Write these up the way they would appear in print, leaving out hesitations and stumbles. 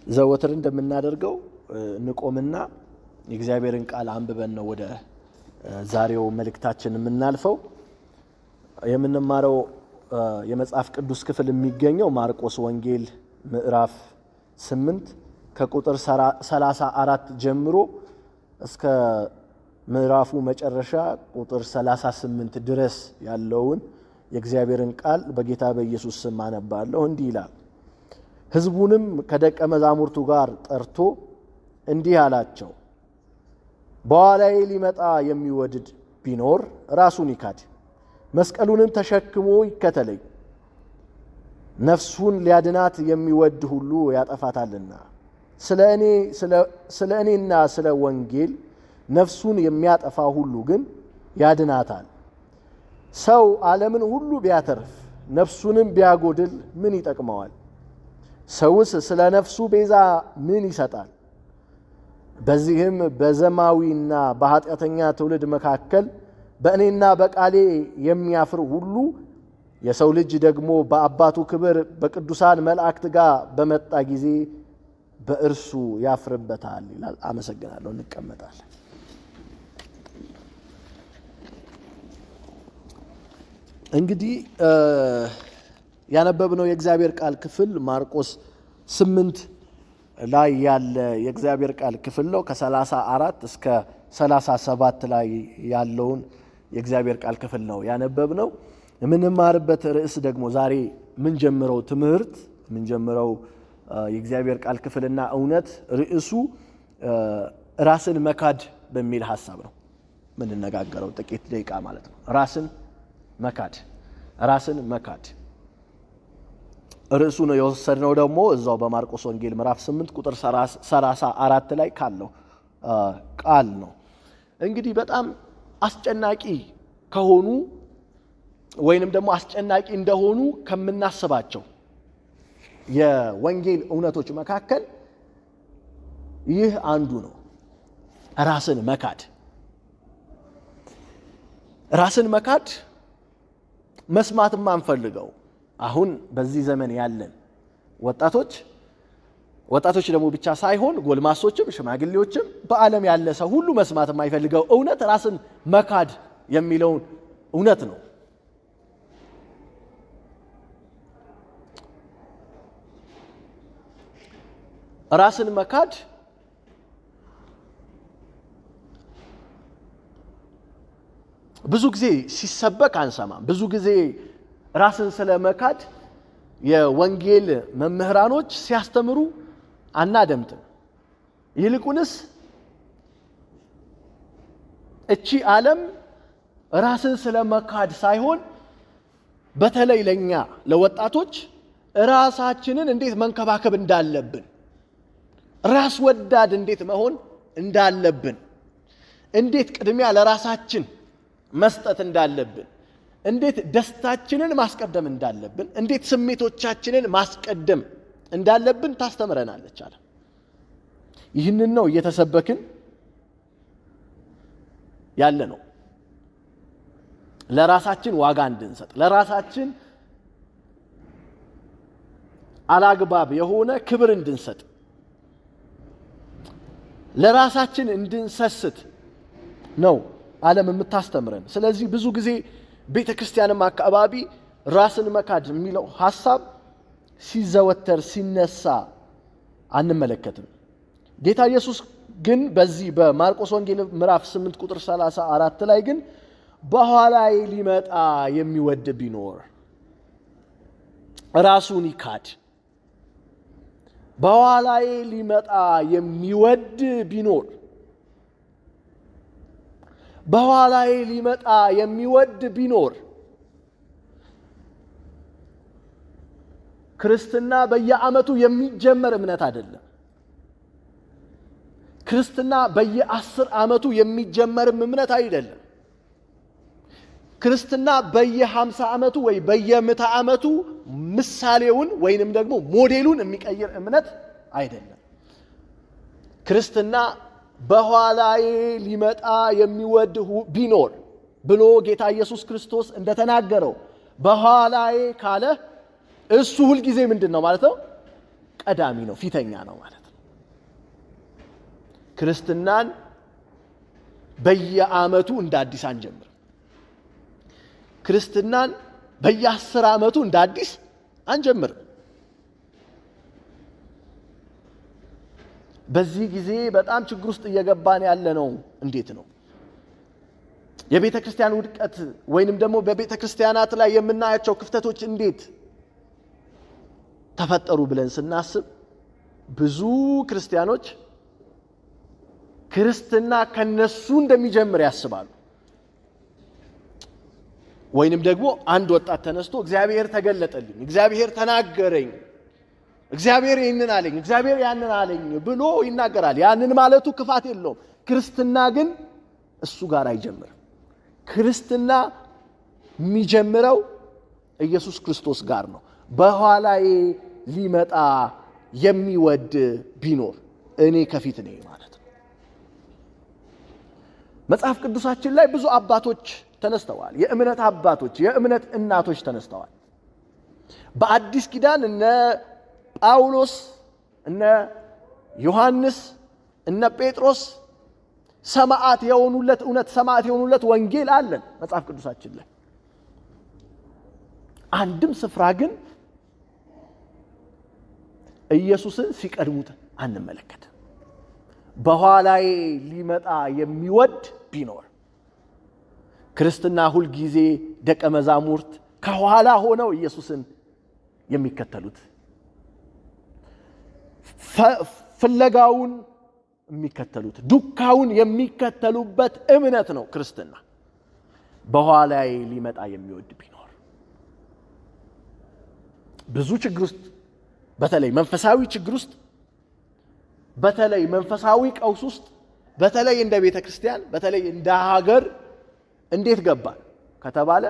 ዘወትር እንደምናደርገው ንቆምና የእግዚአብሔርን ቃል አንብበን ነው ወደ ዛሬው መልእክታችን የምናልፈው። የምንማረው የመጽሐፍ ቅዱስ ክፍል የሚገኘው ማርቆስ ወንጌል ምዕራፍ 8 ከቁጥር 34 ጀምሮ እስከ ምዕራፉ መጨረሻ ቁጥር 38 ድረስ ያለውን የእግዚአብሔርን ቃል በጌታ በኢየሱስ ስም አነባለሁ። እንዲህ ይላል። ሕዝቡንም ከደቀ መዛሙርቱ ጋር ጠርቶ እንዲህ አላቸው፣ በኋላዬ ሊመጣ የሚወድድ ቢኖር ራሱን ይካድ፣ መስቀሉንም ተሸክሞ ይከተለኝ። ነፍሱን ሊያድናት የሚወድ ሁሉ ያጠፋታልና፣ ስለ እኔና ስለ ወንጌል ነፍሱን የሚያጠፋ ሁሉ ግን ያድናታል። ሰው ዓለምን ሁሉ ቢያተርፍ ነፍሱንም ቢያጎድል ምን ይጠቅመዋል? ሰውስ ስለ ነፍሱ ቤዛ ምን ይሰጣል? በዚህም በዘማዊና በኃጢአተኛ ትውልድ መካከል በእኔና በቃሌ የሚያፍር ሁሉ የሰው ልጅ ደግሞ በአባቱ ክብር በቅዱሳን መላእክት ጋር በመጣ ጊዜ በእርሱ ያፍርበታል ይላል። አመሰግናለሁ። እንቀመጣለን። እንግዲህ ያነበብነው የእግዚአብሔር ቃል ክፍል ማርቆስ 8 ላይ ያለ የእግዚአብሔር ቃል ክፍል ነው። ከ34 እስከ 37 ላይ ያለውን የእግዚአብሔር ቃል ክፍል ነው ያነበብነው። የምንማርበት ርዕስ ደግሞ ዛሬ የምንጀምረው ትምህርት የምንጀምረው የእግዚአብሔር ቃል ክፍልና እውነት ርዕሱ ራስን መካድ በሚል ሐሳብ ነው የምንነጋገረው። ጥቂት ደቂቃ ማለት ነው። ራስን መካድ ርዕሱ ነው የወሰድነው። ደግሞ እዛው በማርቆስ ወንጌል ምዕራፍ 8 ቁጥር 34 ላይ ካለው ቃል ነው። እንግዲህ በጣም አስጨናቂ ከሆኑ ወይንም ደግሞ አስጨናቂ እንደሆኑ ከምናስባቸው የወንጌል እውነቶች መካከል ይህ አንዱ ነው። ራስን መካድ መስማት የማንፈልገው አሁን በዚህ ዘመን ያለን ወጣቶች ደግሞ ብቻ ሳይሆን ጎልማሶችም ሽማግሌዎችም በዓለም ያለ ሰው ሁሉ መስማት የማይፈልገው እውነት ራስን መካድ የሚለውን እውነት ነው። ራስን መካድ ብዙ ጊዜ ሲሰበክ አንሰማም። ብዙ ጊዜ ራስን ስለ መካድ የወንጌል መምህራኖች ሲያስተምሩ አናደምጥም። ይልቁንስ እቺ ዓለም ራስን ስለ መካድ ሳይሆን በተለይ ለኛ ለወጣቶች ራሳችንን እንዴት መንከባከብ እንዳለብን፣ ራስ ወዳድ እንዴት መሆን እንዳለብን፣ እንዴት ቅድሚያ ለራሳችን መስጠት እንዳለብን፣ እንዴት ደስታችንን ማስቀደም እንዳለብን፣ እንዴት ስሜቶቻችንን ማስቀደም እንዳለብን ታስተምረናለች አለ። ይህንን ነው እየተሰበክን ያለ ነው። ለራሳችን ዋጋ እንድንሰጥ፣ ለራሳችን አላግባብ የሆነ ክብር እንድንሰጥ፣ ለራሳችን እንድንሰስት ነው ዓለም የምታስተምረን። ስለዚህ ብዙ ጊዜ ቤተ ክርስቲያንም አካባቢ ራስን መካድ የሚለው ሐሳብ ሲዘወተር ሲነሳ አንመለከትም። ጌታ ኢየሱስ ግን በዚህ በማርቆስ ወንጌል ምዕራፍ 8 ቁጥር 34 ላይ ግን በኋላዬ ሊመጣ የሚወድ ቢኖር ራሱን ይካድ፣ በኋላዬ ሊመጣ የሚወድ ቢኖር በኋላዬ ሊመጣ የሚወድ ቢኖር። ክርስትና በየዓመቱ የሚጀመር እምነት አይደለም። ክርስትና በየ10 ዓመቱ የሚጀመርም እምነት አይደለም። ክርስትና በየ50 ዓመቱ ወይ በየ100 ዓመቱ ምሳሌውን ወይንም ደግሞ ሞዴሉን የሚቀይር እምነት አይደለም። ክርስትና በኋላዬ ሊመጣ የሚወድ ቢኖር ብሎ ጌታ ኢየሱስ ክርስቶስ እንደተናገረው በኋላዬ ካለ እሱ ሁልጊዜ ምንድን ነው ማለት ነው? ቀዳሚ ነው፣ ፊተኛ ነው ማለት ነው። ክርስትናን በየዓመቱ እንደ አዲስ አንጀምር። ክርስትናን በየ10 ዓመቱ እንደ አዲስ አንጀምር። በዚህ ጊዜ በጣም ችግር ውስጥ እየገባን ያለ ነው። እንዴት ነው የቤተ ክርስቲያን ውድቀት ወይንም ደግሞ በቤተ ክርስቲያናት ላይ የምናያቸው ክፍተቶች እንዴት ተፈጠሩ ብለን ስናስብ ብዙ ክርስቲያኖች ክርስትና ከነሱ እንደሚጀምር ያስባሉ። ወይንም ደግሞ አንድ ወጣት ተነስቶ እግዚአብሔር ተገለጠልኝ፣ እግዚአብሔር ተናገረኝ፣ እግዚአብሔር ይህንን አለኝ፣ እግዚአብሔር ያንን አለኝ ብሎ ይናገራል። ያንን ማለቱ ክፋት የለውም። ክርስትና ግን እሱ ጋር አይጀምርም። ክርስትና የሚጀምረው ኢየሱስ ክርስቶስ ጋር ነው። በኋላዬ ሊመጣ የሚወድ ቢኖር እኔ ከፊት ነኝ ማለት ነው። መጽሐፍ ቅዱሳችን ላይ ብዙ አባቶች ተነስተዋል። የእምነት አባቶች፣ የእምነት እናቶች ተነስተዋል። በአዲስ ኪዳን እነ ጳውሎስ፣ እነ ዮሐንስ፣ እነ ጴጥሮስ ሰማዕት የሆኑለት እውነት ሰማዕት የሆኑለት ወንጌል አለን መጽሐፍ ቅዱሳችን ላይ። አንድም ስፍራ ግን ኢየሱስን ሲቀድሙት አንመለከትም። በኋላዬ ሊመጣ የሚወድ ቢኖር ክርስትና ሁል ጊዜ ደቀ መዛሙርት ከኋላ ሆነው ኢየሱስን የሚከተሉት ፍለጋውን የሚከተሉት ዱካውን የሚከተሉበት እምነት ነው ክርስትና። በኋላዬ ሊመጣ የሚወድ ቢኖር ብዙ ችግር ውስጥ በተለይ መንፈሳዊ ችግር ውስጥ በተለይ መንፈሳዊ ቀውስ ውስጥ በተለይ እንደ ቤተ ክርስቲያን በተለይ እንደ ሀገር እንዴት ገባል ከተባለ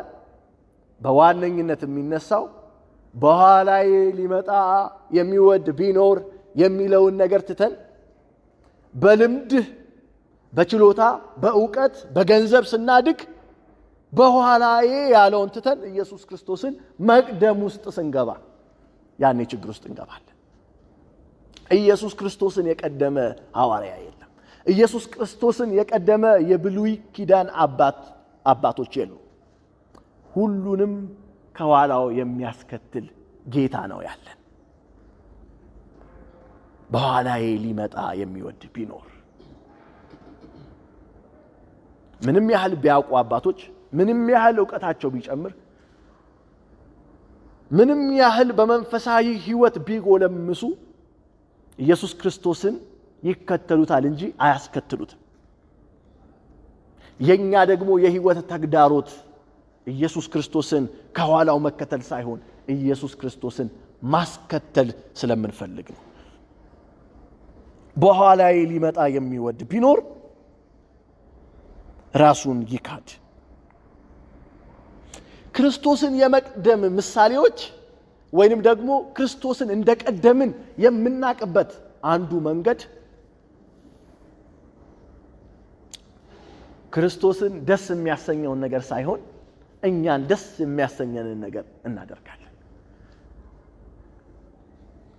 በዋነኝነት የሚነሳው በኋላዬ ሊመጣ የሚወድ ቢኖር የሚለውን ነገር ትተን በልምድ በችሎታ በእውቀት በገንዘብ ስናድግ በኋላዬ ያለውን ትተን ኢየሱስ ክርስቶስን መቅደም ውስጥ ስንገባ ያኔ ችግር ውስጥ እንገባለን። ኢየሱስ ክርስቶስን የቀደመ ሐዋርያ የለም። ኢየሱስ ክርስቶስን የቀደመ የብሉይ ኪዳን አባቶች የሉም። ሁሉንም ከኋላው የሚያስከትል ጌታ ነው ያለን። በኋላዬ ሊመጣ የሚወድ ቢኖር ምንም ያህል ቢያውቁ አባቶች፣ ምንም ያህል ዕውቀታቸው ቢጨምር፣ ምንም ያህል በመንፈሳዊ ሕይወት ቢጎለምሱ ኢየሱስ ክርስቶስን ይከተሉታል እንጂ አያስከትሉትም። የኛ ደግሞ የሕይወት ተግዳሮት ኢየሱስ ክርስቶስን ከኋላው መከተል ሳይሆን ኢየሱስ ክርስቶስን ማስከተል ስለምንፈልግ ነው። በኋላዬ ሊመጣ የሚወድ ቢኖር ራሱን ይካድ። ክርስቶስን የመቅደም ምሳሌዎች ወይንም ደግሞ ክርስቶስን እንደቀደምን የምናቅበት አንዱ መንገድ ክርስቶስን ደስ የሚያሰኘውን ነገር ሳይሆን እኛን ደስ የሚያሰኘንን ነገር እናደርጋለን።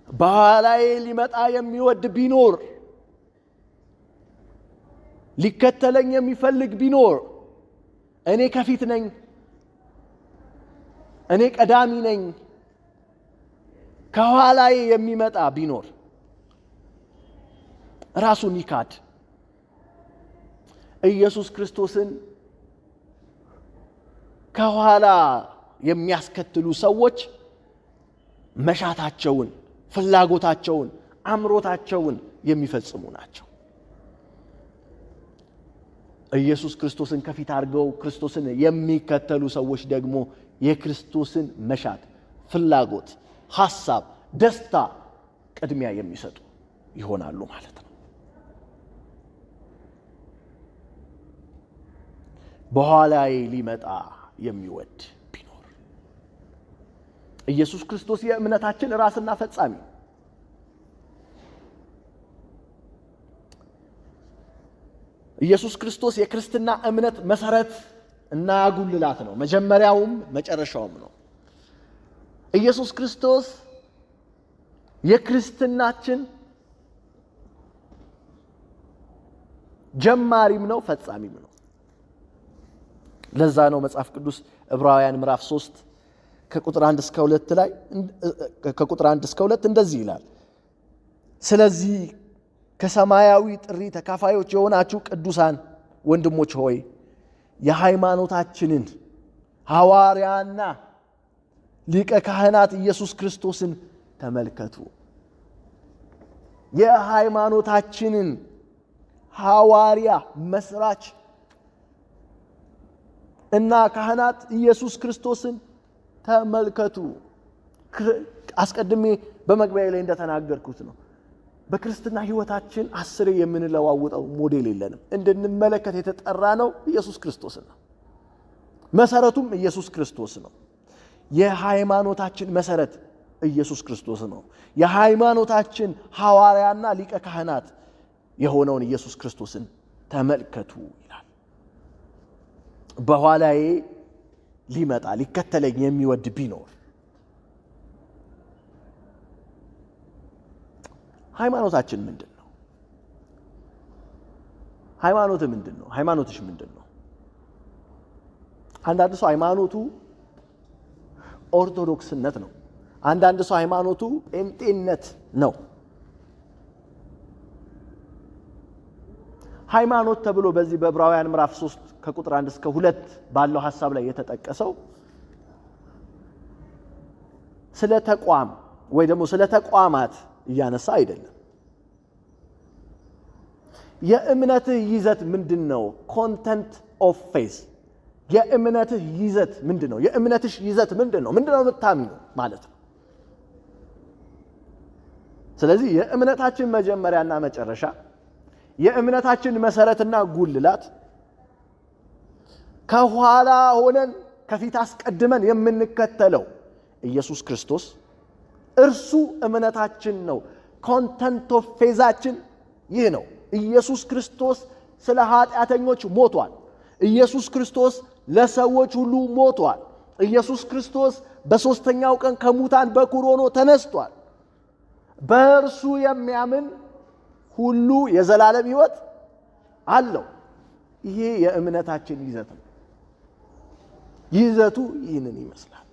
በኋላዬ ሊመጣ የሚወድ ቢኖር ሊከተለኝ የሚፈልግ ቢኖር እኔ ከፊት ነኝ፣ እኔ ቀዳሚ ነኝ፣ ከኋላዬ የሚመጣ ቢኖር ራሱን ይካድ። ኢየሱስ ክርስቶስን ከኋላ የሚያስከትሉ ሰዎች መሻታቸውን፣ ፍላጎታቸውን፣ አምሮታቸውን የሚፈጽሙ ናቸው። ኢየሱስ ክርስቶስን ከፊት አድርገው ክርስቶስን የሚከተሉ ሰዎች ደግሞ የክርስቶስን መሻት፣ ፍላጎት፣ ሐሳብ፣ ደስታ ቅድሚያ የሚሰጡ ይሆናሉ ማለት ነው። በኋላዬ ሊመጣ የሚወድ ቢኖር ኢየሱስ ክርስቶስ የእምነታችን ራስና ፈጻሚ፣ ኢየሱስ ክርስቶስ የክርስትና እምነት መሰረት እና ጉልላት ነው። መጀመሪያውም መጨረሻውም ነው። ኢየሱስ ክርስቶስ የክርስትናችን ጀማሪም ነው ፈጻሚም ነው። ለዛ ነው መጽሐፍ ቅዱስ ዕብራውያን ምዕራፍ 3 ከቁጥር 1 እስከ 2 ላይ ከቁጥር 1 እስከ 2 እንደዚህ ይላል። ስለዚህ ከሰማያዊ ጥሪ ተካፋዮች የሆናችሁ ቅዱሳን ወንድሞች ሆይ የሃይማኖታችንን ሐዋርያና ሊቀ ካህናት ኢየሱስ ክርስቶስን ተመልከቱ። የሃይማኖታችንን ሐዋርያ መስራች እና ካህናት ኢየሱስ ክርስቶስን ተመልከቱ። አስቀድሜ በመግቢያዬ ላይ እንደተናገርኩት ነው። በክርስትና ህይወታችን 10 የምንለዋውጠው ሞዴል የለንም። እንድንመለከት የተጠራ ነው ኢየሱስ ክርስቶስ ነው። መሰረቱም ኢየሱስ ክርስቶስ ነው። የሃይማኖታችን መሰረት ኢየሱስ ክርስቶስ ነው። የሃይማኖታችን ሐዋርያና ሊቀ ካህናት የሆነውን ኢየሱስ ክርስቶስን ተመልከቱ ይላል። በኋላዬ ሊመጣ ሊከተለኝ የሚወድ ቢኖር ሃይማኖታችን ምንድን ነው? ሃይማኖት ምንድን ነው? ሃይማኖትሽ ምንድን ነው? አንዳንድ ሰው ሃይማኖቱ ኦርቶዶክስነት ነው። አንዳንድ ሰው ሃይማኖቱ ጴንጤነት ነው። ሃይማኖት ተብሎ በዚህ በዕብራውያን ምዕራፍ 3 ከቁጥር 1 እስከ 2 ባለው ሐሳብ ላይ የተጠቀሰው ስለ ተቋም ወይ ደግሞ ስለ ተቋማት እያነሳ አይደለም። የእምነትህ ይዘት ምንድነው? ኮንተንት ኦፍ ፌዝ የእምነትህ ይዘት ምንድነው? የእምነትሽ ይዘት ምንድነው? ምንድነው የምታምኑ ማለት ነው። ስለዚህ የእምነታችን መጀመሪያና መጨረሻ የእምነታችን መሰረትና ጉልላት ከኋላ ሆነን ከፊት አስቀድመን የምንከተለው ኢየሱስ ክርስቶስ እርሱ እምነታችን ነው። ኮንተንት ኦፍ ፌዛችን ይህ ነው። ኢየሱስ ክርስቶስ ስለ ኃጢአተኞች ሞቷል። ኢየሱስ ክርስቶስ ለሰዎች ሁሉ ሞቷል። ኢየሱስ ክርስቶስ በሶስተኛው ቀን ከሙታን በኩር ሆኖ ተነስቷል። በእርሱ የሚያምን ሁሉ የዘላለም ሕይወት አለው። ይሄ የእምነታችን ይዘት ነው። ይዘቱ ይህንን ይመስላል።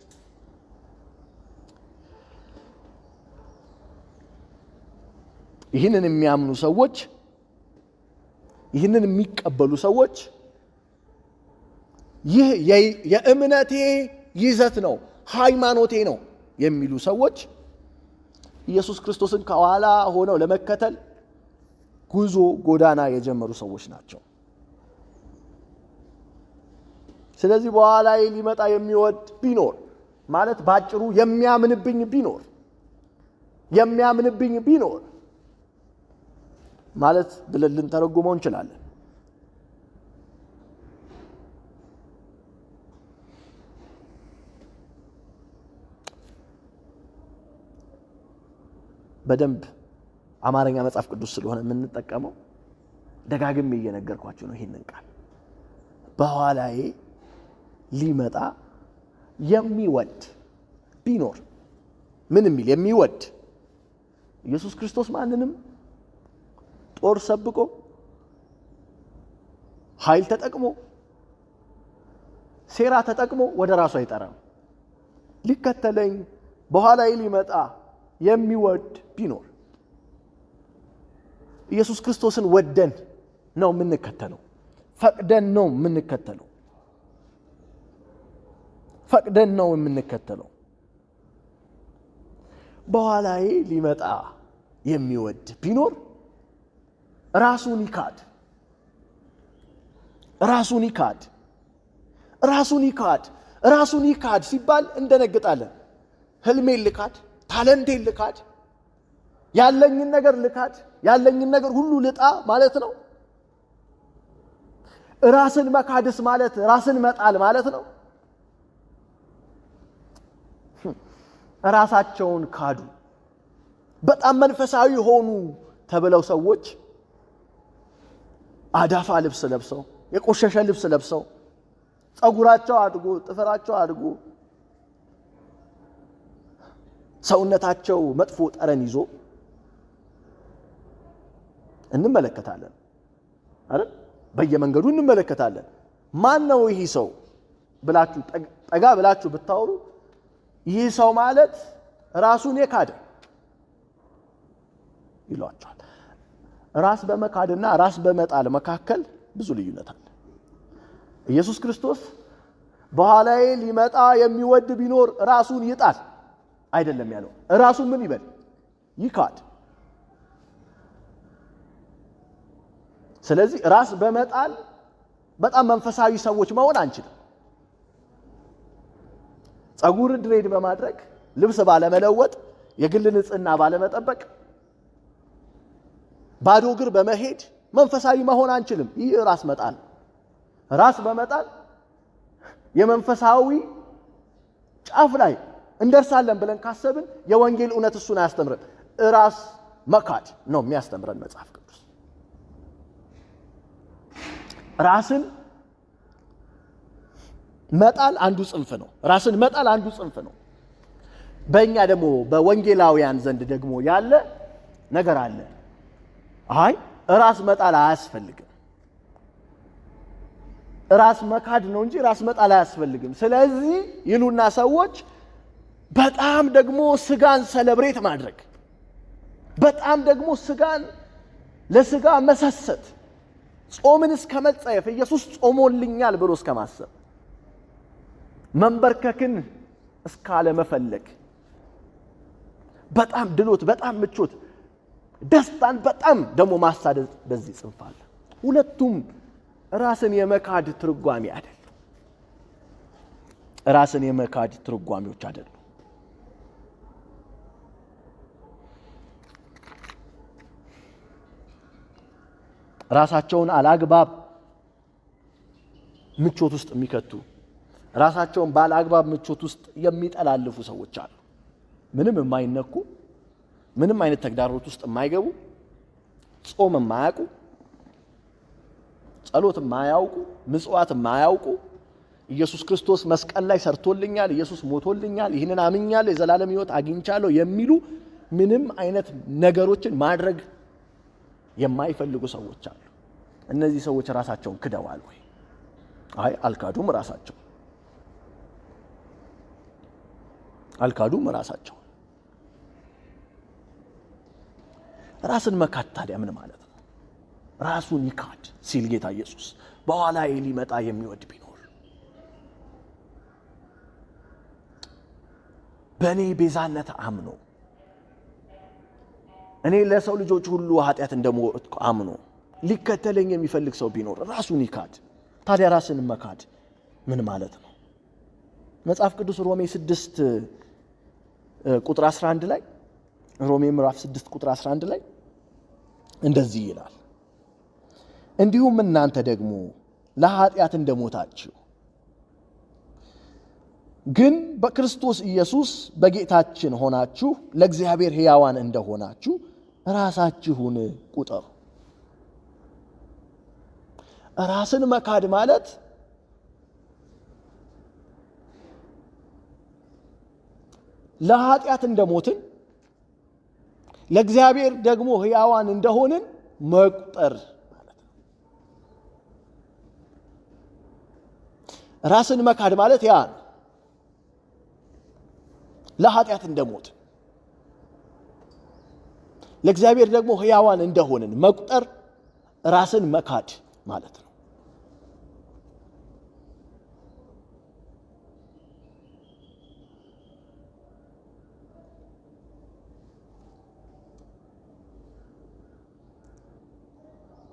ይህንን የሚያምኑ ሰዎች፣ ይህንን የሚቀበሉ ሰዎች ይህ የእምነቴ ይዘት ነው፣ ሃይማኖቴ ነው የሚሉ ሰዎች ኢየሱስ ክርስቶስን ከኋላ ሆነው ለመከተል ጉዞ ጎዳና የጀመሩ ሰዎች ናቸው። ስለዚህ በኋላ ሊመጣ የሚወድ ቢኖር ማለት ባጭሩ የሚያምንብኝ ቢኖር ማለት ብለን ልንተረጉመው እንችላለን። በደንብ አማርኛ መጽሐፍ ቅዱስ ስለሆነ የምንጠቀመው ደጋግሜ እየነገርኳችሁ ነው ይሄንን ቃል። በኋላዬ ሊመጣ የሚወድ ቢኖር ምን የሚል የሚወድ ኢየሱስ ክርስቶስ ማንንም ጦር ሰብቆ ኃይል ተጠቅሞ ሴራ ተጠቅሞ ወደ ራሱ አይጠራም። ሊከተለኝ በኋላዬ ሊመጣ የሚወድ ቢኖር ኢየሱስ ክርስቶስን ወደን ነው የምንከተለው፣ ፈቅደን ነው የምንከተለው፣ በኋላዬ ሊመጣ የሚወድ ቢኖር ራሱን ይካድ ሲባል እንደነግጣለን። ህልሜን ልካድ፣ ታለንቴን ልካድ፣ ያለኝን ነገር ልካድ፣ ያለኝን ነገር ሁሉ ልጣ ማለት ነው። ራስን መካድስ ማለት ራስን መጣል ማለት ነው። ራሳቸውን ካዱ፣ በጣም መንፈሳዊ ሆኑ ተብለው ሰዎች አዳፋ ልብስ ለብሰው የቆሸሸ ልብስ ለብሰው ፀጉራቸው አድጎ ጥፍራቸው አድጎ ሰውነታቸው መጥፎ ጠረን ይዞ እንመለከታለን አይደል? በየመንገዱ እንመለከታለን። ማን ነው ይህ ሰው ብላችሁ ጠጋ ብላችሁ ብታወሩ ይህ ሰው ማለት ራሱን የካደ ይሏቸዋል። ራስ በመካድና ራስ በመጣል መካከል ብዙ ልዩነት አለ። ኢየሱስ ክርስቶስ በኋላዬ ሊመጣ የሚወድ ቢኖር ራሱን ይጣል አይደለም ያለው። ራሱን ምን ይበል? ይካድ። ስለዚህ ራስ በመጣል በጣም መንፈሳዊ ሰዎች መሆን አንችልም። ጸጉር ድሬድ በማድረግ ልብስ ባለመለወጥ የግል ንጽህና ባለመጠበቅ ባዶ እግር በመሄድ መንፈሳዊ መሆን አንችልም። ይህ ራስ መጣል። ራስ በመጣል የመንፈሳዊ ጫፍ ላይ እንደርሳለን ብለን ካሰብን የወንጌል እውነት እሱን አያስተምረን። ራስ መካድ ነው የሚያስተምረን መጽሐፍ ቅዱስ። ራስን መጣል አንዱ ጽንፍ ነው። ራስን መጣል አንዱ ጽንፍ ነው። በእኛ ደግሞ በወንጌላውያን ዘንድ ደግሞ ያለ ነገር አለ። አይ ራስ መጣል አያስፈልግም፣ ራስ መካድ ነው እንጂ ራስ መጣል አያስፈልግም። ስለዚህ ይሉና ሰዎች በጣም ደግሞ ስጋን ሰለብሬት ማድረግ፣ በጣም ደግሞ ስጋን ለስጋ መሰሰት፣ ጾምን እስከ መጸየፍ፣ ኢየሱስ ጾሞልኛል ብሎ እስከ ማሰብ፣ መንበርከክን እስካለ መፈለግ፣ በጣም ድሎት፣ በጣም ምቾት፣ ደስታን በጣም ደግሞ ማሳደድ በዚህ ጽንፍ አለ። ሁለቱም ራስን የመካድ ትርጓሜ አይደለም። ራስን የመካድ ትርጓሜዎች አይደሉም። ራሳቸውን አላግባብ ምቾት ውስጥ የሚከቱ፣ ራሳቸውን ባላግባብ ምቾት ውስጥ የሚጠላልፉ ሰዎች አሉ። ምንም የማይነኩ፣ ምንም አይነት ተግዳሮት ውስጥ የማይገቡ፣ ጾም የማያውቁ፣ ጸሎት የማያውቁ፣ ምጽዋት የማያውቁ፣ ኢየሱስ ክርስቶስ መስቀል ላይ ሰርቶልኛል፣ ኢየሱስ ሞቶልኛል፣ ይህንን አምኛለሁ፣ የዘላለም ሕይወት አግኝቻለሁ የሚሉ ምንም አይነት ነገሮችን ማድረግ የማይፈልጉ ሰዎች አሉ። እነዚህ ሰዎች ራሳቸውን ክደዋል ወይ? አይ አልካዱም። ራሳቸው አልካዱም። ራሳቸው ራስን መካድ ታዲያ ምን ማለት ነው? ራሱን ይካድ ሲል ጌታ ኢየሱስ በኋላዬ ሊመጣ የሚወድ ቢኖር በእኔ ቤዛነት አምኖ እኔ ለሰው ልጆች ሁሉ ኃጢአት እንደሞትኩ አምኖ ሊከተለኝ የሚፈልግ ሰው ቢኖር ራሱን ይካድ። ታዲያ ራስን መካድ ምን ማለት ነው? መጽሐፍ ቅዱስ ሮሜ 6 ቁጥር 11 ላይ ሮሜ ምዕራፍ 6 ቁጥር 11 ላይ እንደዚህ ይላል፣ እንዲሁም እናንተ ደግሞ ለኃጢአት እንደሞታችሁ ግን በክርስቶስ ኢየሱስ በጌታችን ሆናችሁ ለእግዚአብሔር ሕያዋን እንደሆናችሁ ራሳችሁን ቁጠሩ። ራስን መካድ ማለት ለኃጢአት እንደሞትን ለእግዚአብሔር ደግሞ ሕያዋን እንደሆንን መቁጠር ማለት ነው። ራስን መካድ ማለት ያ ነው። ለኃጢአት እንደሞትን ለእግዚአብሔር ደግሞ ሕያዋን እንደሆንን መቁጠር ራስን መካድ ማለት ነው።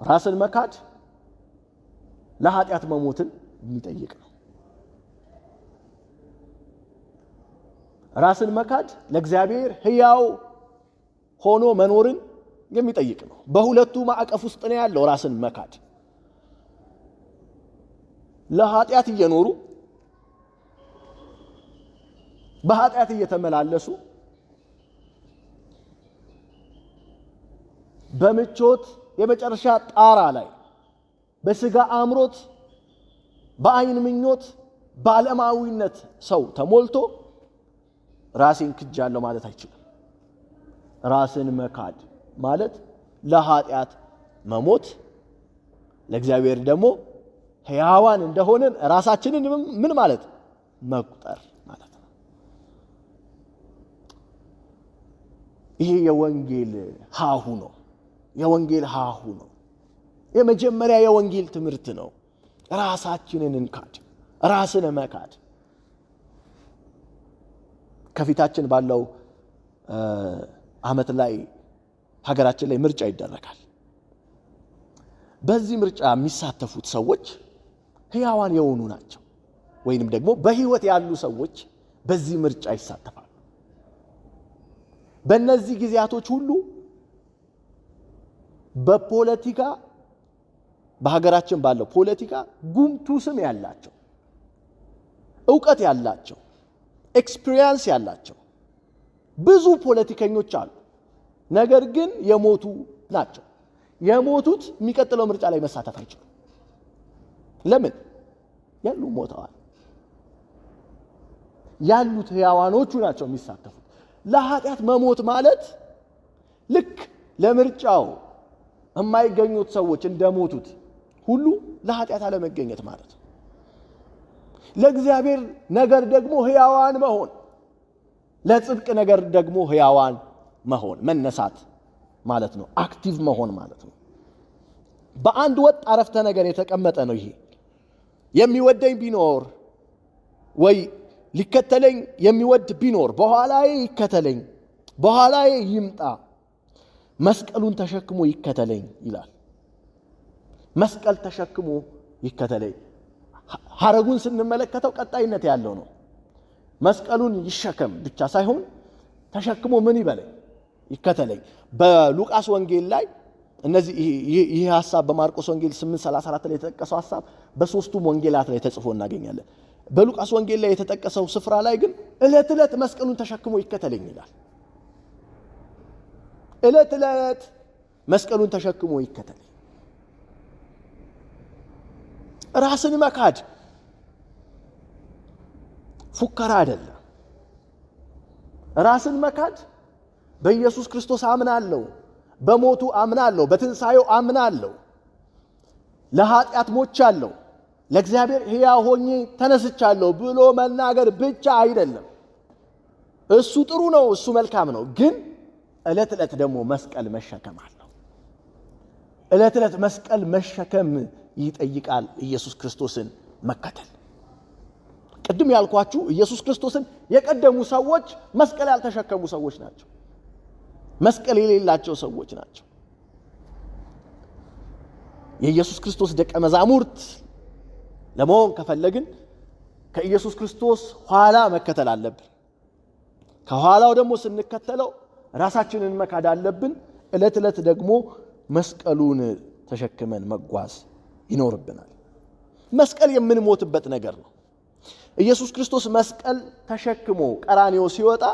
ራስን መካድ ለኃጢአት መሞትን የሚጠይቅ ነው። ራስን መካድ ለእግዚአብሔር ሕያው ሆኖ መኖርን የሚጠይቅ ነው። በሁለቱ ማዕቀፍ ውስጥ ነው ያለው ራስን መካድ። ለኃጢአት እየኖሩ በኃጢአት እየተመላለሱ በምቾት የመጨረሻ ጣራ ላይ በስጋ አምሮት፣ በአይን ምኞት፣ በዓለማዊነት ሰው ተሞልቶ ራሴን ክጃለሁ ማለት አይችልም። ራስን መካድ ማለት ለኃጢአት መሞት፣ ለእግዚአብሔር ደግሞ ሕያዋን እንደሆነን ራሳችንን ምን ማለት መቁጠር ማለት ነው። ይሄ የወንጌል ሀሁ ነው። የወንጌል ሀሁ ነው። የመጀመሪያ የወንጌል ትምህርት ነው። ራሳችንን እንካድ፣ ራስን መካድ። ከፊታችን ባለው ዓመት ላይ ሀገራችን ላይ ምርጫ ይደረጋል። በዚህ ምርጫ የሚሳተፉት ሰዎች ሕያዋን የሆኑ ናቸው፣ ወይንም ደግሞ በሕይወት ያሉ ሰዎች በዚህ ምርጫ ይሳተፋሉ። በእነዚህ ጊዜያቶች ሁሉ በፖለቲካ በሀገራችን ባለው ፖለቲካ ጉምቱ ስም ያላቸው፣ ዕውቀት ያላቸው፣ ኤክስፒሪየንስ ያላቸው ብዙ ፖለቲከኞች አሉ። ነገር ግን የሞቱ ናቸው። የሞቱት የሚቀጥለው ምርጫ ላይ መሳተፍ አይችሉም። ለምን? ያሉ ሞተዋል። ያሉት ሕያዋኖቹ ናቸው የሚሳተፉት። ለኃጢአት መሞት ማለት ልክ ለምርጫው የማይገኙት ሰዎች እንደሞቱት ሁሉ ለኃጢአት አለመገኘት ማለት ነው። ለእግዚአብሔር ነገር ደግሞ ሕያዋን መሆን፣ ለጽድቅ ነገር ደግሞ ሕያዋን መሆን መነሳት ማለት ነው። አክቲቭ መሆን ማለት ነው። በአንድ ወጥ አረፍተ ነገር የተቀመጠ ነው። ይሄ የሚወደኝ ቢኖር ወይ ሊከተለኝ የሚወድ ቢኖር በኋላዬ ይከተለኝ፣ በኋላዬ ይምጣ፣ መስቀሉን ተሸክሞ ይከተለኝ ይላል። መስቀል ተሸክሞ ይከተለኝ። ሐረጉን ስንመለከተው ቀጣይነት ያለው ነው። መስቀሉን ይሸከም ብቻ ሳይሆን ተሸክሞ ምን ይበለኝ? ይከተለኝ። በሉቃስ ወንጌል ላይ እነዚህ ይህ ሐሳብ በማርቆስ ወንጌል 8:34 ላይ የተጠቀሰው ሐሳብ በሶስቱም ወንጌላት ላይ ተጽፎ እናገኛለን። በሉቃስ ወንጌል ላይ የተጠቀሰው ስፍራ ላይ ግን ዕለት ዕለት መስቀሉን ተሸክሞ ይከተለኝ ይላል። ዕለት ዕለት መስቀሉን ተሸክሞ ይከተለኝ። ራስን መካድ ፉከራ አይደለም። ራስን መካድ በኢየሱስ ክርስቶስ አምናለሁ፣ በሞቱ አምናለሁ፣ በትንሣኤው አምናለሁ፣ ለኃጢአት ሞቻለሁ፣ ለእግዚአብሔር ሕያው ሆኜ ተነስቻለሁ ብሎ መናገር ብቻ አይደለም። እሱ ጥሩ ነው፣ እሱ መልካም ነው። ግን ዕለት ዕለት ደግሞ መስቀል መሸከም አለው። ዕለት ዕለት መስቀል መሸከም ይጠይቃል። ኢየሱስ ክርስቶስን መከተል። ቅድም ያልኳችሁ ኢየሱስ ክርስቶስን የቀደሙ ሰዎች መስቀል ያልተሸከሙ ሰዎች ናቸው። መስቀል የሌላቸው ሰዎች ናቸው። የኢየሱስ ክርስቶስ ደቀ መዛሙርት ለመሆን ከፈለግን ከኢየሱስ ክርስቶስ ኋላ መከተል አለብን። ከኋላው ደግሞ ስንከተለው ራሳችንን መካድ አለብን። ዕለት ዕለት ደግሞ መስቀሉን ተሸክመን መጓዝ ይኖርብናል። መስቀል የምንሞትበት ነገር ነው። ኢየሱስ ክርስቶስ መስቀል ተሸክሞ ቀራንዮ ሲወጣ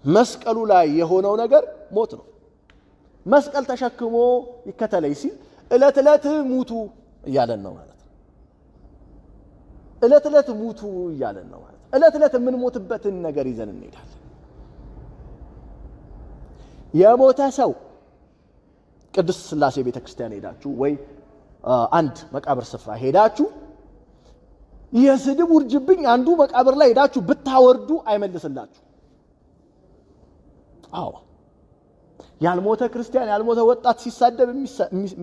መስቀሉ ላይ የሆነው ነገር ሞት ነው። መስቀል ተሸክሞ ይከተለኝ ሲል ዕለት ዕለት ሙቱ እያለን ነው ማለት ነው። ዕለት ዕለት ሙቱ እያለን ነው ማለት ነው። ዕለት ዕለት የምንሞትበትን ነገር ይዘን እንሄዳለን። የሞተ ሰው ቅድስት ሥላሴ ቤተክርስቲያን ሄዳችሁ ወይ አንድ መቃብር ስፍራ ሄዳችሁ የስድብ ውርጅብኝ አንዱ መቃብር ላይ ሄዳችሁ ብታወርዱ አይመልስላችሁ። አዎ ያልሞተ ክርስቲያን ያልሞተ ወጣት ሲሳደብ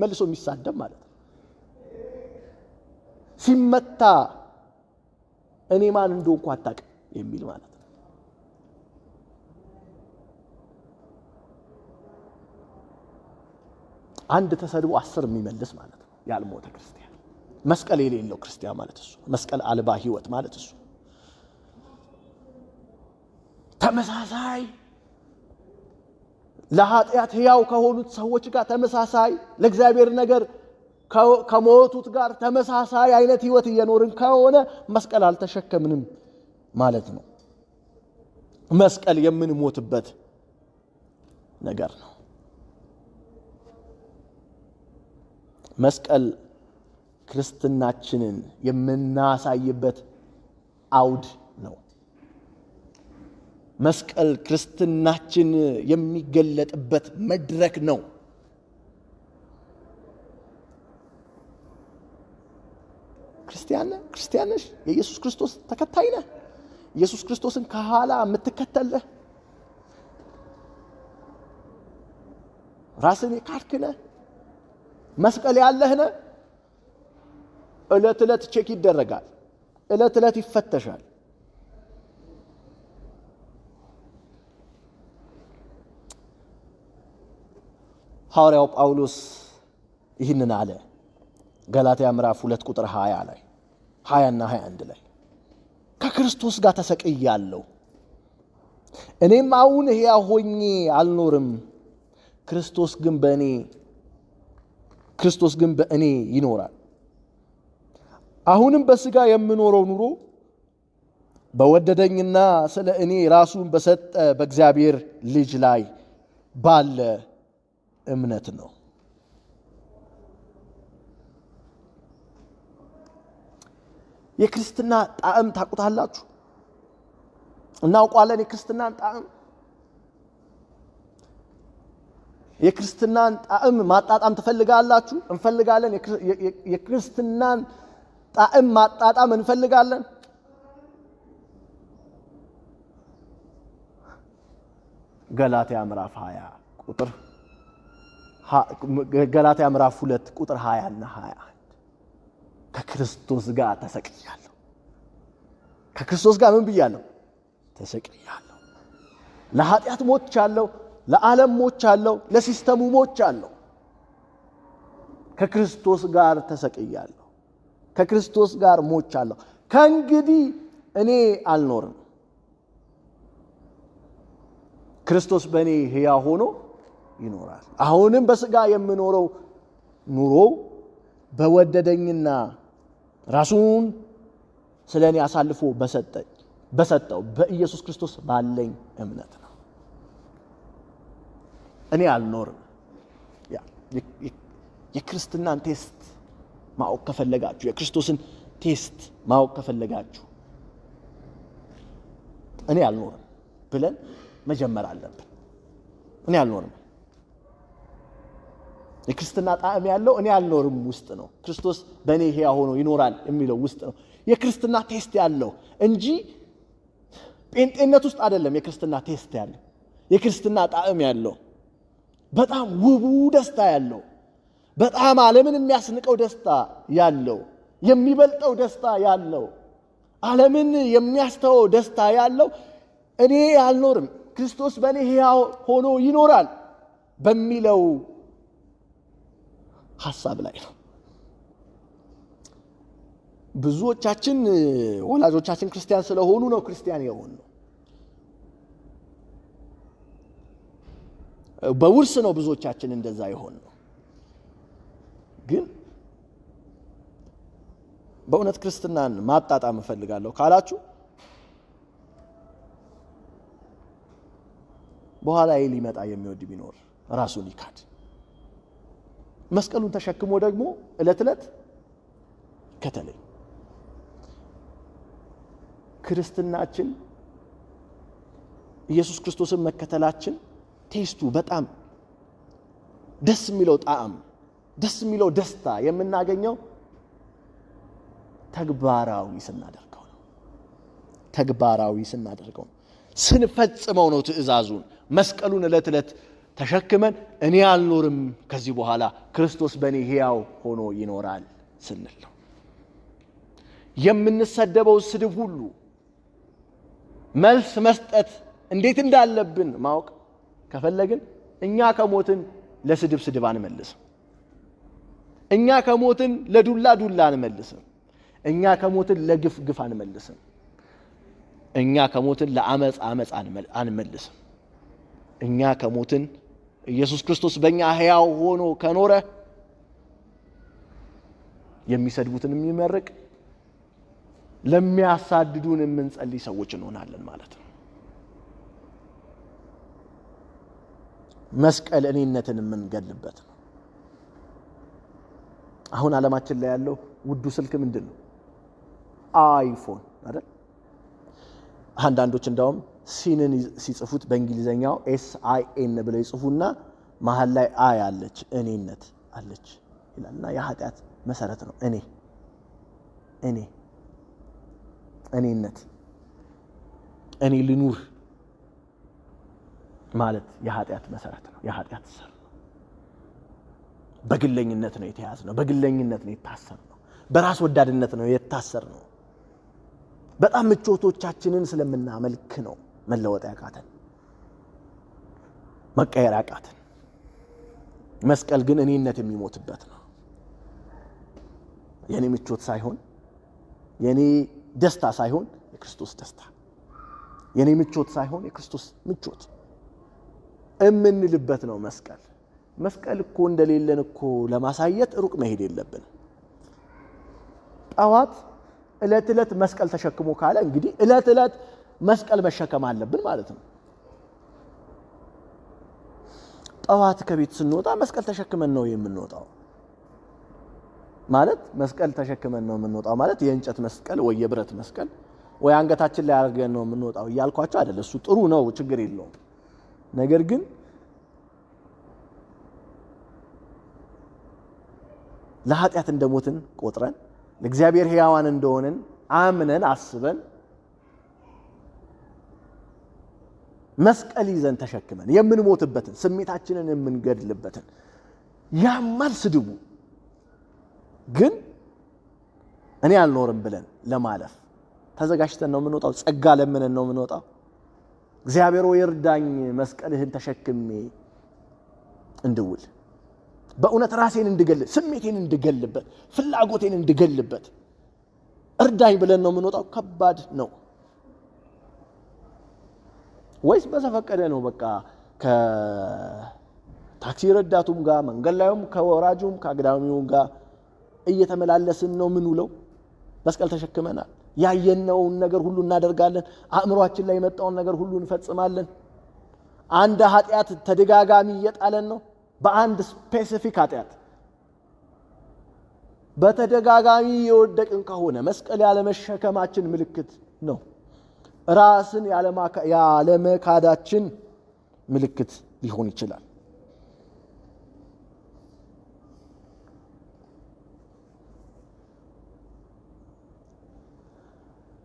መልሶ የሚሳደብ ማለት ነው። ሲመታ እኔ ማን እንደሆንኩ አታውቅም የሚል ማለት ነው። አንድ ተሰድቦ 10 የሚመልስ ማለት ነው ያልሞተ ክርስቲያን። መስቀል የሌለው ክርስቲያን ማለት እሱ። መስቀል አልባ ሕይወት ማለት እሱ። ተመሳሳይ ለኃጢአት ሕያው ከሆኑት ሰዎች ጋር ተመሳሳይ፣ ለእግዚአብሔር ነገር ከሞቱት ጋር ተመሳሳይ አይነት ሕይወት እየኖርን ከሆነ መስቀል አልተሸከምንም ማለት ነው። መስቀል የምንሞትበት ነገር ነው። መስቀል ክርስትናችንን የምናሳይበት አውድ ነው። መስቀል ክርስትናችን የሚገለጥበት መድረክ ነው። ክርስቲያንሽ የኢየሱስ ክርስቶስ ተከታይ ነህ? ኢየሱስ ክርስቶስን ከኋላ የምትከተል ነህ? ራስን የካድክ ነህ? መስቀል ያለህ ነህ? ዕለት ዕለት ቼክ ይደረጋል። ዕለት ዕለት ይፈተሻል። ሐዋርያው ጳውሎስ ይህንን አለ። ገላትያ ምዕራፍ 2 ቁጥር 20 ላይ 20 እና 21 ላይ ከክርስቶስ ጋር ተሰቅያለሁ፣ እኔም አሁን ሕያው ሆኜ አልኖርም፣ ክርስቶስ ግን በእኔ ይኖራል። አሁንም በሥጋ የምኖረው ኑሮ በወደደኝና ስለ እኔ ራሱን በሰጠ በእግዚአብሔር ልጅ ላይ ባለ እምነት ነው። የክርስትና ጣዕም ታውቁታላችሁ? እናውቀዋለን የክርስትናን ጣዕም። የክርስትናን ጣዕም ማጣጣም ትፈልጋላችሁ? እንፈልጋለን። የክርስትናን ጣዕም ማጣጣም እንፈልጋለን። ገላትያ ምዕራፍ 2 ቁጥር 20 እና 21 ከክርስቶስ ጋር ተሰቅያለሁ። ከክርስቶስ ጋር ምን ብያለሁ? ተሰቅያለሁ። ለኃጢአት ሞቻለሁ፣ ለዓለም ሞቻለሁ፣ ለሲስተሙ ሞቻለሁ። ከክርስቶስ ጋር ተሰቅያለሁ፣ ከክርስቶስ ጋር ሞቻለሁ። ከእንግዲህ እኔ አልኖርም፣ ክርስቶስ በእኔ ሕያው ሆኖ ይኖራል። አሁንም በሥጋ የምኖረው ኑሮ በወደደኝና ራሱን ስለ እኔ አሳልፎ በሰጠው በኢየሱስ ክርስቶስ ባለኝ እምነት ነው። እኔ አልኖርም። የክርስትናን ቴስት ማወቅ ከፈለጋችሁ፣ የክርስቶስን ቴስት ማወቅ ከፈለጋችሁ እኔ አልኖርም ብለን መጀመር አለብን። እኔ አልኖርም። የክርስትና ጣዕም ያለው እኔ አልኖርም ውስጥ ነው። ክርስቶስ በእኔ ሕያው ሆኖ ይኖራል የሚለው ውስጥ ነው የክርስትና ቴስት ያለው እንጂ ጴንጤነት ውስጥ አይደለም። የክርስትና ቴስት ያለው የክርስትና ጣዕም ያለው በጣም ውቡ ደስታ ያለው፣ በጣም ዓለምን የሚያስንቀው ደስታ ያለው፣ የሚበልጠው ደስታ ያለው፣ ዓለምን የሚያስተወው ደስታ ያለው እኔ አልኖርም ክርስቶስ በእኔ ሕያው ሆኖ ይኖራል በሚለው ሐሳብ ላይ ነው። ብዙዎቻችን ወላጆቻችን ክርስቲያን ስለሆኑ ነው ክርስቲያን የሆኑ ነው። በውርስ ነው ብዙዎቻችን እንደዛ የሆን ነው። ግን በእውነት ክርስትናን ማጣጣም እፈልጋለሁ ካላችሁ በኋላ ሊመጣ የሚወድ ቢኖር ራሱን ይካድ፣ መስቀሉን ተሸክሞ ደግሞ ዕለት ዕለት ከተለይ ክርስትናችን ኢየሱስ ክርስቶስን መከተላችን ቴስቱ በጣም ደስ የሚለው ጣዕም፣ ደስ የሚለው ደስታ የምናገኘው ተግባራዊ ስናደርገው ነው። ተግባራዊ ስናደርገው ነው፣ ስንፈጽመው ነው። ትእዛዙን መስቀሉን ዕለት ዕለት ተሸክመን እኔ አልኖርም ከዚህ በኋላ ክርስቶስ በእኔ ሕያው ሆኖ ይኖራል ስንል ነው። የምንሰደበው ስድብ ሁሉ መልስ መስጠት እንዴት እንዳለብን ማወቅ ከፈለግን እኛ ከሞትን ለስድብ ስድብ አንመልስም። እኛ ከሞትን ለዱላ ዱላ አንመልስም። እኛ ከሞትን ለግፍ ግፍ አንመልስም። እኛ ከሞትን ለአመፅ አመፅ አንመልስም። እኛ ከሞትን ኢየሱስ ክርስቶስ በእኛ ሕያው ሆኖ ከኖረ የሚሰድቡትን የሚመርቅ ለሚያሳድዱን የምንጸልይ ሰዎች እንሆናለን ማለት ነው። መስቀል እኔነትን የምንገልበት ነው። አሁን ዓለማችን ላይ ያለው ውዱ ስልክ ምንድን ነው? አይፎን አይደል? አንዳንዶች እንዳውም ሲንን ሲጽፉት በእንግሊዘኛው SIN ብለው ይጽፉና መሃል ላይ አይ አለች እኔነት አለች ይላልና የኃጢአት መሰረት ነው። እኔነት እኔ ልኑር ማለት የኃጢአት መሰረት ነው። የኃጢአት ስር ነው። በግለኝነት ነው የተያዝነው። በግለኝነት ነው የታሰርነው። በራስ ወዳድነት ነው የታሰርነው። በጣም ምቾቶቻችንን ስለምናመልክ ነው መለወጥ ያቃተን፣ መቀየር ያቃተን። መስቀል ግን እኔነት የሚሞትበት ነው። የኔ ምቾት ሳይሆን የኔ ደስታ ሳይሆን የክርስቶስ ደስታ፣ የኔ ምቾት ሳይሆን የክርስቶስ ምቾት እምንልበት ነው መስቀል። መስቀል እኮ እንደሌለን እኮ ለማሳየት ሩቅ መሄድ የለብንም። ጠዋት እለት መስቀል ተሸክሞ ካለ እንግዲህ እለት መስቀል መሸከም አለብን ማለት ነው። ጠዋት ከቤት ስንወጣ መስቀል ተሸክመን ነው የምንወጣው ማለት መስቀል ተሸክመን ነው የምንወጣው ማለት የእንጨት መስቀል ወይ የብረት መስቀል ወይ አንገታችን ላይ አድርገን ነው የምንወጣው እያልኳቸው አይደለም። እሱ ጥሩ ነው፣ ችግር የለውም። ነገር ግን ለኃጢአት እንደሞትን ቆጥረን ለእግዚአብሔር ሕያዋን እንደሆነን አምነን አስበን መስቀል ይዘን ተሸክመን የምንሞትበትን ስሜታችንን የምንገድልበትን ያማል ስድቡ ግን እኔ አልኖርም ብለን ለማለፍ ተዘጋጅተን ነው የምንወጣው። ጸጋ ለምነን ነው የምንወጣው። እግዚአብሔር ሆይ እርዳኝ መስቀልህን ተሸክሜ እንድውል፣ በእውነት ራሴን እንድገል፣ ስሜቴን እንድገልበት፣ ፍላጎቴን እንድገልበት እርዳኝ ብለን ነው የምንወጣው። ከባድ ነው። ወይስ በዘፈቀደ ነው በቃ ከታክሲ ረዳቱም ጋር መንገድ ላይም ከወራጁም ከአግዳሚውም ጋር እየተመላለስን ነው ምን ውለው መስቀል ተሸክመናል። ያየነውን ነገር ሁሉ እናደርጋለን። አእምሯችን ላይ የመጣውን ነገር ሁሉ እንፈጽማለን። አንድ ኃጢአት ተደጋጋሚ እየጣለን ነው። በአንድ ስፔሲፊክ ኃጢአት በተደጋጋሚ የወደቅን ከሆነ መስቀል ያለመሸከማችን ምልክት ነው። ራስን ያለመካዳችን ምልክት ሊሆን ይችላል።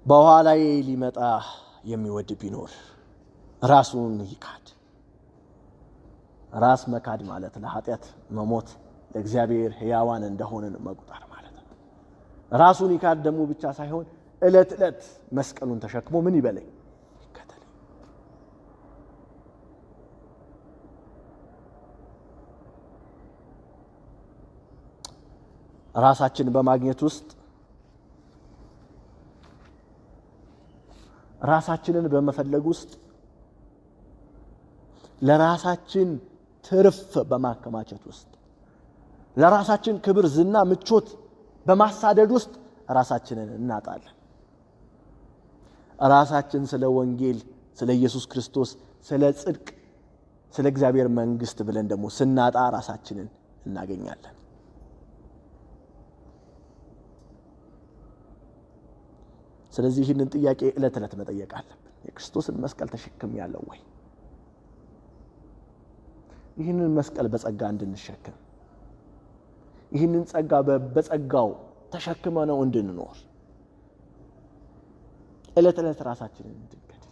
በኋላዬ ሊመጣ የሚወድ ቢኖር ራሱን ይካድ። ራስ መካድ ማለት ለኃጢአት መሞት፣ ለእግዚአብሔር ሕያዋን እንደሆነን መቁጠር ማለት ነው። ራሱን ይካድ ደግሞ ብቻ ሳይሆን እለት መስቀሉን ተሸክሞ ምን ይበለኝ? ይከተለኝ። ራሳችን በማግኘት ውስጥ ራሳችንን በመፈለግ ውስጥ ለራሳችን ትርፍ በማከማቸት ውስጥ ለራሳችን ክብር፣ ዝና፣ ምቾት በማሳደድ ውስጥ ራሳችንን እናጣለን። ራሳችን ስለ ወንጌል፣ ስለ ኢየሱስ ክርስቶስ፣ ስለ ጽድቅ፣ ስለ እግዚአብሔር መንግስት ብለን ደግሞ ስናጣ ራሳችንን እናገኛለን። ስለዚህ ይህንን ጥያቄ እለት መጠየቅ አለብን። የክርስቶስን መስቀል ተሸክሜያለሁ ወይ? ይህንን መስቀል በጸጋ እንድንሸከም፣ ይህንን ጸጋ በጸጋው ተሸክመነው እንድንኖር እለት ራሳችንን እንድንገድል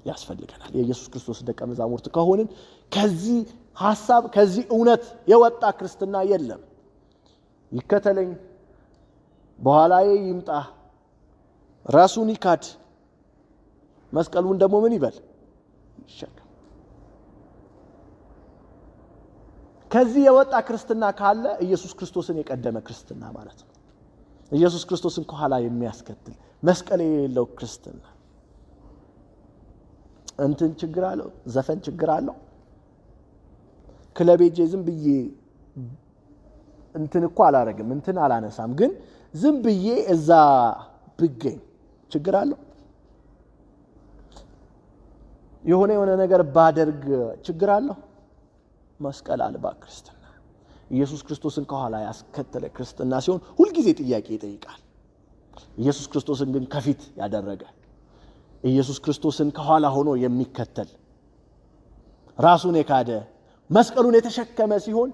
ያስፈልገናል። የኢየሱስ ክርስቶስ ደቀ መዛሙርት ከሆንን ከዚህ ሐሳብ ከዚህ እውነት የወጣ ክርስትና የለም። ይከተለኝ፣ በኋላዬ ይምጣ፣ ራሱን ይካድ፣ መስቀሉን ደግሞ ምን ይበል? ይሸከም። ከዚህ የወጣ ክርስትና ካለ ኢየሱስ ክርስቶስን የቀደመ ክርስትና ማለት ነው። ኢየሱስ ክርስቶስን ከኋላ የሚያስከትል መስቀል የሌለው ክርስትና እንትን ችግር አለው፣ ዘፈን ችግር አለው። ክለብ ሄጄ ዝም ብዬ እንትን እኮ አላረግም፣ እንትን አላነሳም፣ ግን ዝም ብዬ እዛ ብገኝ ችግር አለው። የሆነ ነገር ባደርግ ችግር አለው። መስቀል አልባ ክርስትና ኢየሱስ ክርስቶስን ከኋላ ያስከተለ ክርስትና ሲሆን ሁልጊዜ ጥያቄ ይጠይቃል። ኢየሱስ ክርስቶስን ግን ከፊት ያደረገ ኢየሱስ ክርስቶስን ከኋላ ሆኖ የሚከተል ራሱን የካደ መስቀሉን የተሸከመ ሲሆን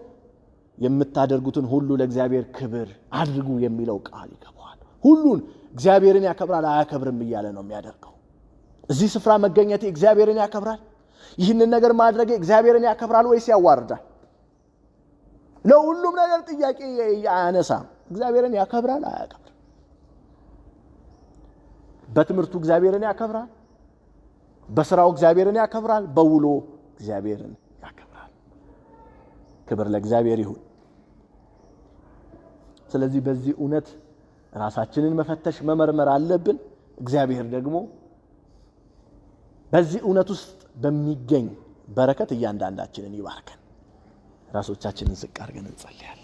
የምታደርጉትን ሁሉ ለእግዚአብሔር ክብር አድርጉ የሚለው ቃል ይገባዋል። ሁሉን እግዚአብሔርን ያከብራል አያከብርም እያለ ነው የሚያደርገው። እዚህ ስፍራ መገኘቴ እግዚአብሔርን ያከብራል? ይህንን ነገር ማድረጌ እግዚአብሔርን ያከብራል ወይስ ያዋርዳል? ለሁሉም ነገር ጥያቄ አያነሳም። እግዚአብሔርን ያከብራል አያከብርም? በትምህርቱ እግዚአብሔርን ያከብራል፣ በስራው እግዚአብሔርን ያከብራል፣ በውሎ እግዚአብሔርን ያከብራል። ክብር ለእግዚአብሔር ይሁን። ስለዚህ በዚህ እውነት ራሳችንን መፈተሽ መመርመር አለብን። እግዚአብሔር ደግሞ በዚህ እውነት ውስጥ በሚገኝ በረከት እያንዳንዳችንን ይባርከን። ራሶቻችንን ዝቅ አድርገን እንጸልያለን።